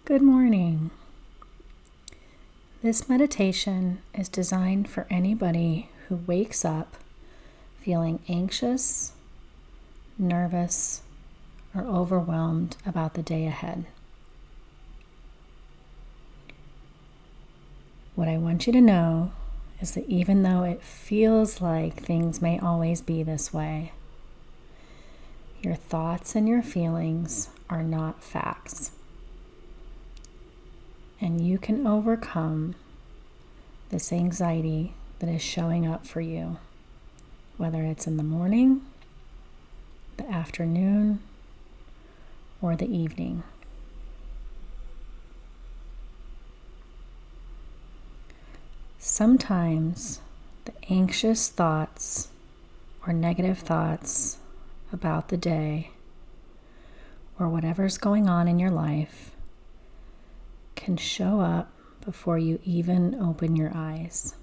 Good morning. This meditation is designed for anybody who wakes up feeling anxious, nervous, or overwhelmed about the day ahead. What I want you to know is that even though it feels like things may always be this way, your thoughts and your feelings are not facts. And you can overcome this anxiety that is showing up for you, whether it's in the morning, the afternoon, or the evening. Sometimes the anxious thoughts or negative thoughts about the day or whatever's going on in your life can show up before you even open your eyes.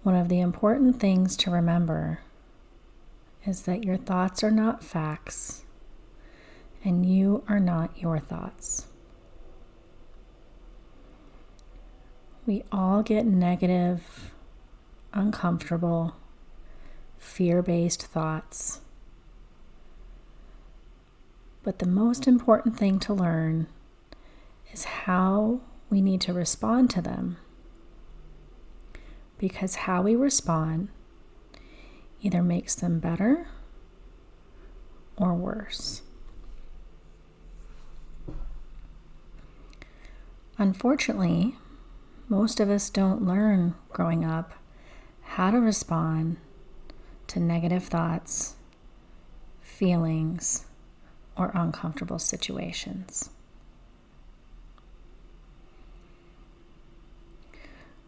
One of the important things to remember is that your thoughts are not facts, and you are not your thoughts. We all get negative, uncomfortable, fear-based thoughts. But the most important thing to learn is how we need to respond to them. Because how we respond either makes them better or worse. Unfortunately, most of us don't learn growing up how to respond to negative thoughts, feelings, or uncomfortable situations.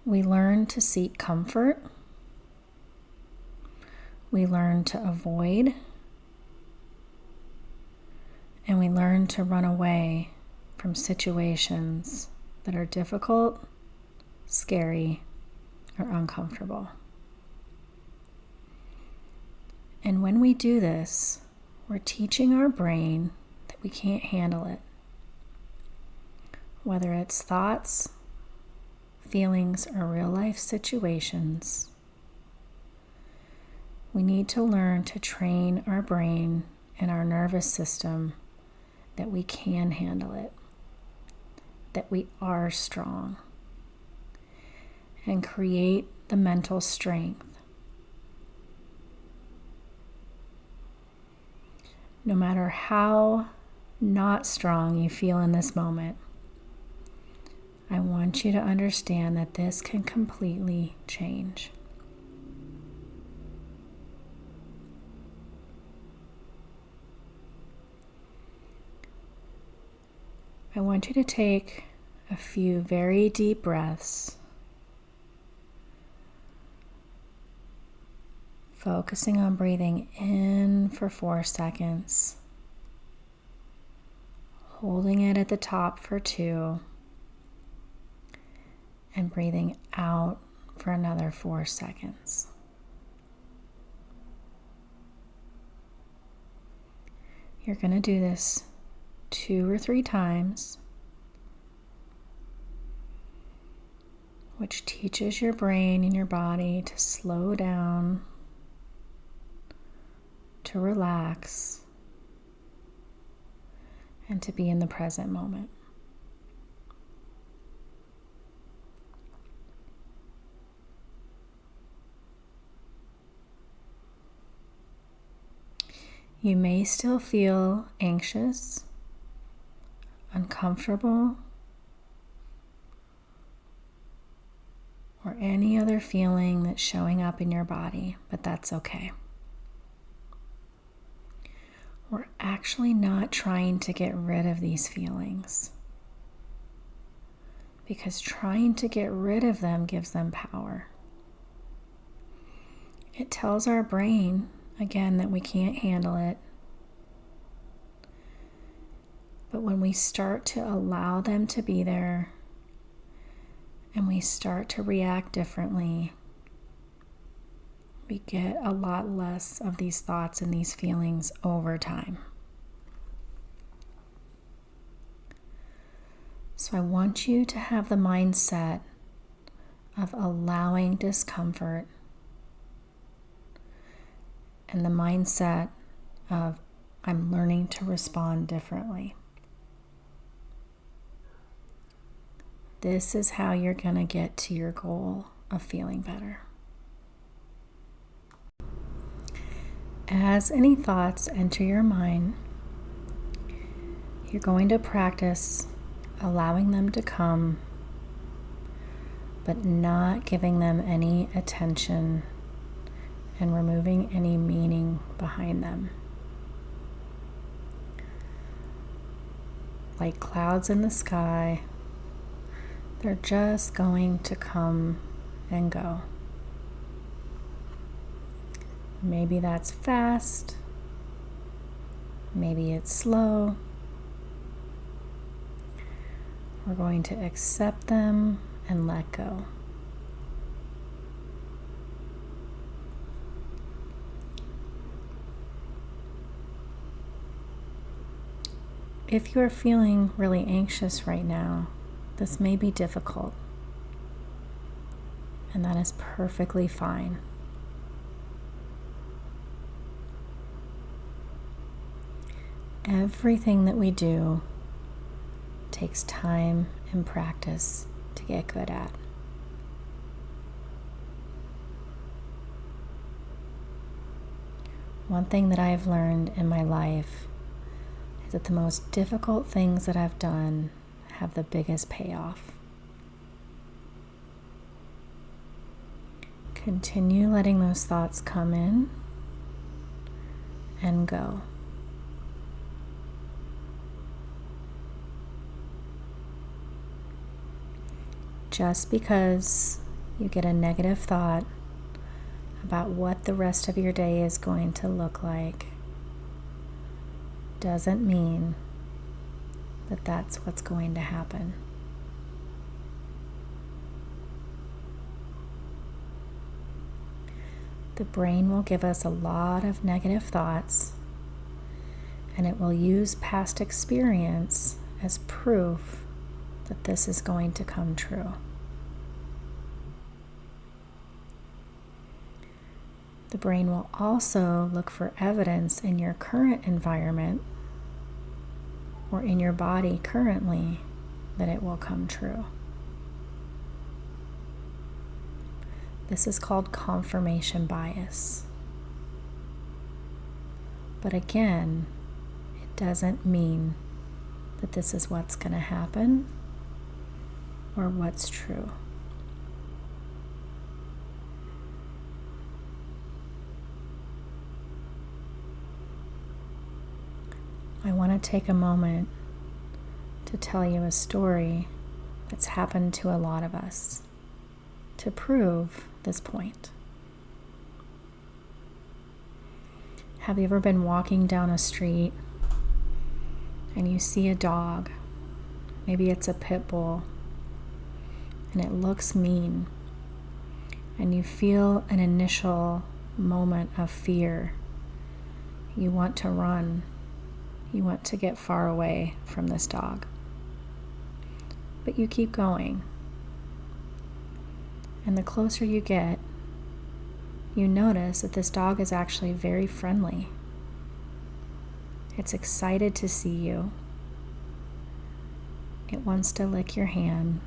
We learn to seek comfort. We learn to avoid. And we learn to run away from situations that are difficult, scary, or uncomfortable. And when we do this, we're teaching our brain that we can't handle it. Whether it's thoughts, feelings, or real-life situations, we need to learn to train our brain and our nervous system that we can handle it, that we are strong, and create the mental strength. No matter how not strong you feel in this moment, I want you to understand that this can completely change. I want you to take a few very deep breaths, focusing on breathing in for 4 seconds, holding it at the top for 2, and breathing out for another 4 seconds. You're going to do this 2 or 3 times, which teaches your brain and your body to slow down, to relax, and to be in the present moment. You may still feel anxious, uncomfortable, or any other feeling that's showing up in your body, but that's okay. We're actually not trying to get rid of these feelings, because trying to get rid of them gives them power. It tells our brain, again, that we can't handle it. But when we start to allow them to be there and we start to react differently, we get a lot less of these thoughts and these feelings over time. So I want you to have the mindset of allowing discomfort and the mindset of I'm learning to respond differently. This is how you're going to get to your goal of feeling better. As any thoughts enter your mind, you're going to practice allowing them to come, but not giving them any attention and removing any meaning behind them. Like clouds in the sky, they're just going to come and go. Maybe that's fast, maybe it's slow. We're going to accept them and let go. If you're feeling really anxious right now, this may be difficult, and that is perfectly fine. Everything that we do takes time and practice to get good at. One thing that I've learned in my life is that the most difficult things that I've done have the biggest payoff. Continue letting those thoughts come in and go. Just because you get a negative thought about what the rest of your day is going to look like doesn't mean that that's what's going to happen. The brain will give us a lot of negative thoughts, and it will use past experience as proof that this is going to come true. The brain will also look for evidence in your current environment or in your body currently that it will come true. This is called confirmation bias. But again, it doesn't mean that this is what's going to happen or what's true. I want to take a moment to tell you a story that's happened to a lot of us to prove this point. Have you ever been walking down a street and you see a dog? Maybe it's a pit bull, and it looks mean, and you feel an initial moment of fear. You want to run. You want to get far away from this dog. But you keep going. And the closer you get, you notice that this dog is actually very friendly. It's excited to see you. It wants to lick your hand.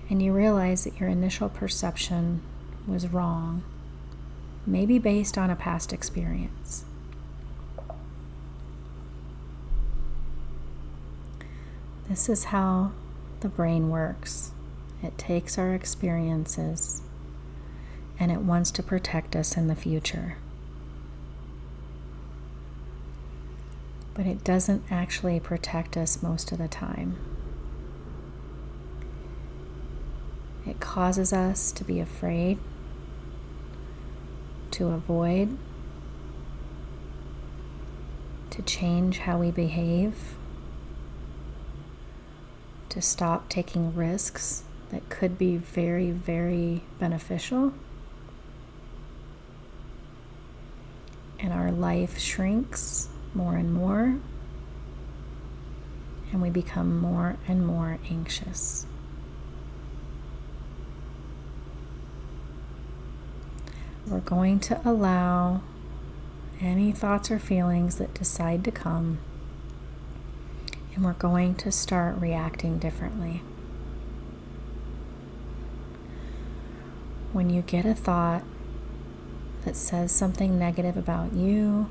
And you realize that your initial perception was wrong, maybe based on a past experience. This is how the brain works. It takes our experiences and it wants to protect us in the future. But it doesn't actually protect us most of the time. It causes us to be afraid, to avoid, to change how we behave, to stop taking risks that could be very, very beneficial, and our life shrinks more and more, and we become more and more anxious. We're going to allow any thoughts or feelings that decide to come, and we're going to start reacting differently. When you get a thought that says something negative about you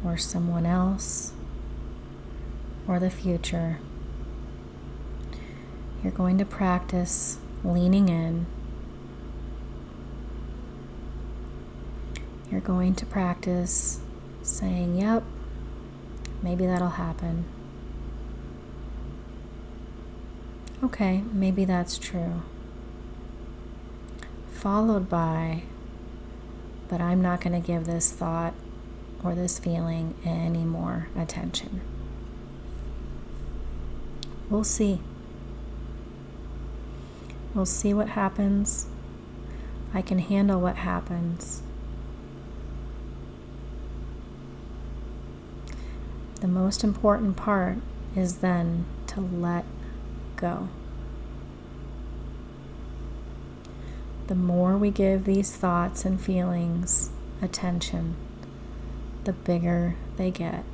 or someone else or the future, you're going to practice leaning in. You're going to practice saying, yep, maybe that'll happen. Okay, maybe that's true. Followed by, but I'm not going to give this thought or this feeling any more attention. We'll see. We'll see what happens. I can handle what happens. The most important part is then to let go. The more we give these thoughts and feelings attention, the bigger they get,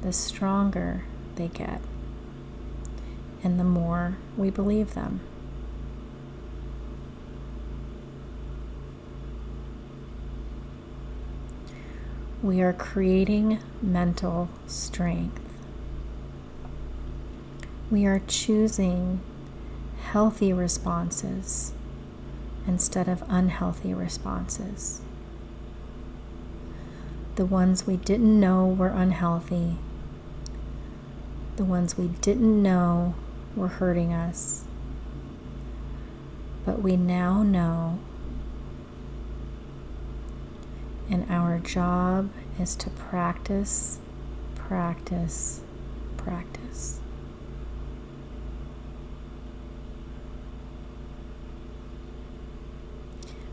the stronger they get, and the more we believe them. We are creating mental strength. We are choosing healthy responses instead of unhealthy responses. The ones we didn't know were unhealthy, the ones we didn't know were hurting us, but we now know. And our job is to practice, practice, practice.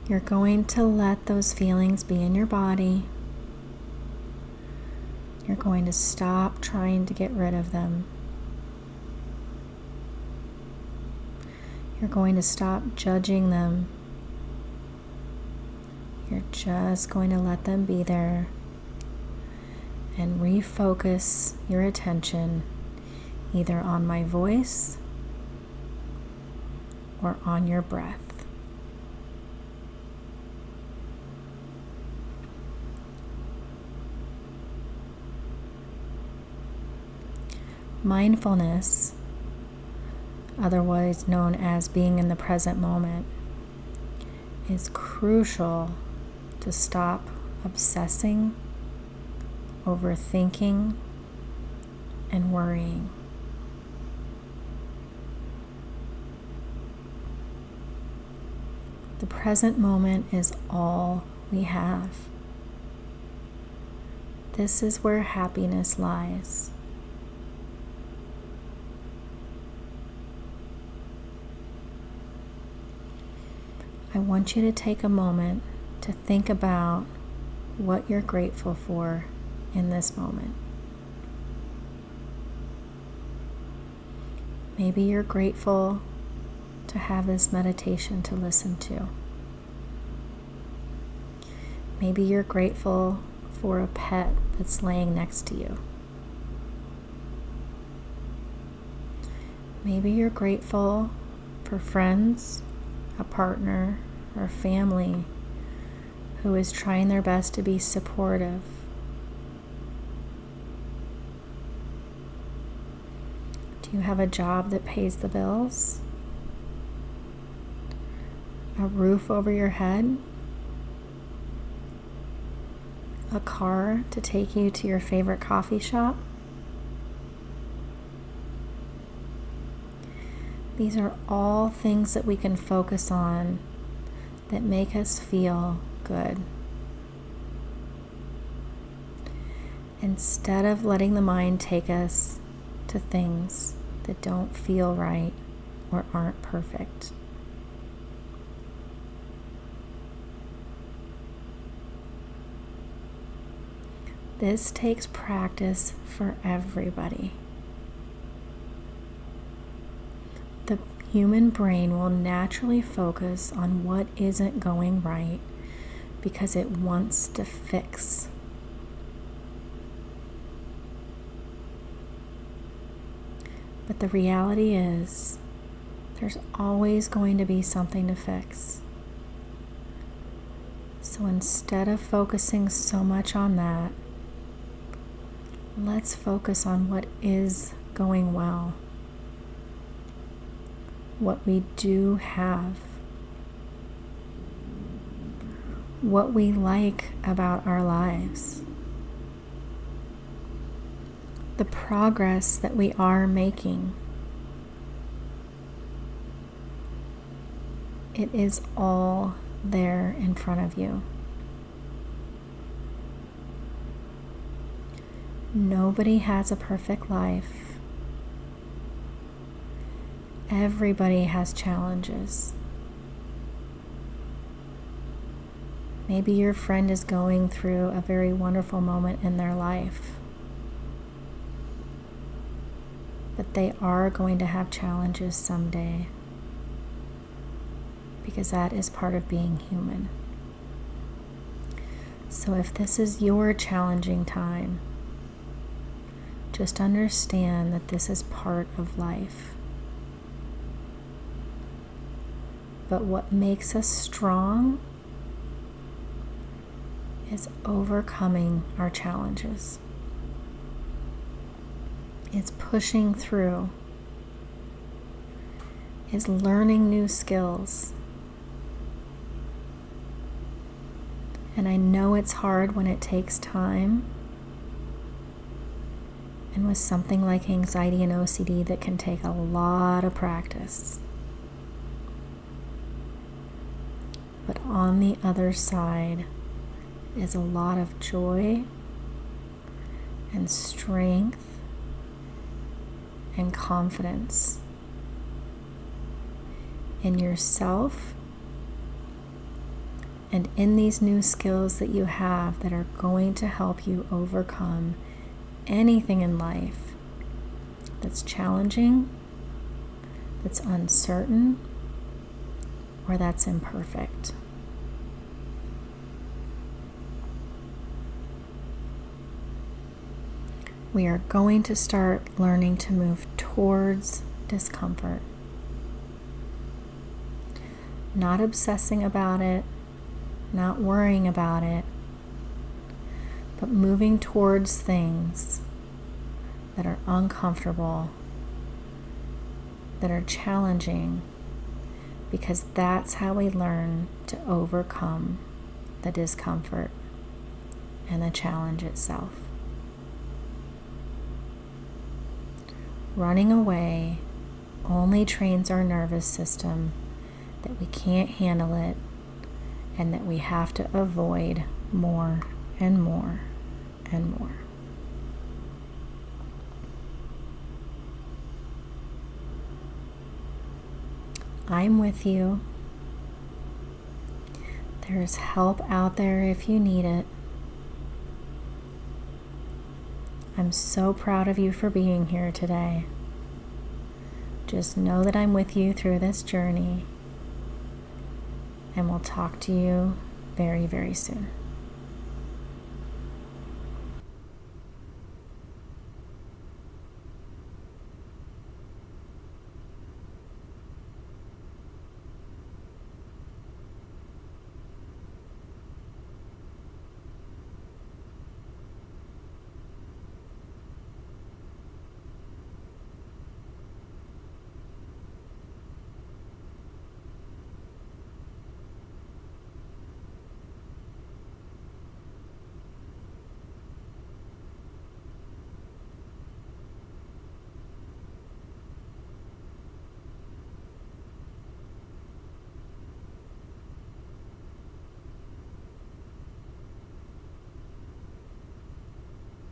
You're going to let those feelings be in your body. You're going to stop trying to get rid of them. You're going to stop judging them. You're just going to let them be there and refocus your attention either on my voice or on your breath. Mindfulness, otherwise known as being in the present moment, is crucial to stop obsessing, overthinking, and worrying. The present moment is all we have. This is where happiness lies. I want you to take a moment to think about what you're grateful for in this moment. Maybe you're grateful to have this meditation to listen to. Maybe you're grateful for a pet that's laying next to you. Maybe you're grateful for friends, a partner, or family who is trying their best to be supportive. Do you have a job that pays the bills? A roof over your head? A car to take you to your favorite coffee shop? These are all things that we can focus on that make us feel good. Instead of letting the mind take us to things that don't feel right or aren't perfect. This takes practice for everybody. The human brain will naturally focus on what isn't going right because it wants to fix. But the reality is, there's always going to be something to fix. So instead of focusing so much on that, let's focus on what is going well, what we do have, what we like about our lives, the progress that we are making. It is all there in front of you. Nobody has a perfect life. Everybody has challenges. Maybe your friend is going through a very wonderful moment in their life, but they are going to have challenges someday, because that is part of being human. So if this is your challenging time, just understand that this is part of life. But what makes us strong is overcoming our challenges. It's pushing through. It's learning new skills. And I know it's hard when it takes time. And with something like anxiety and OCD, that can take a lot of practice. But on the other side is a lot of joy and strength and confidence in yourself and in these new skills that you have that are going to help you overcome anything in life that's challenging, that's uncertain, or that's imperfect. We are going to start learning to move towards discomfort. Not obsessing about it, not worrying about it, but moving towards things that are uncomfortable, that are challenging, because that's how we learn to overcome the discomfort and the challenge itself. Running away only trains our nervous system that we can't handle it and that we have to avoid more and more and more. I'm with you. There's help out there if you need it. I'm so proud of you for being here today. Just know that I'm with you through this journey, and we'll talk to you very, very soon.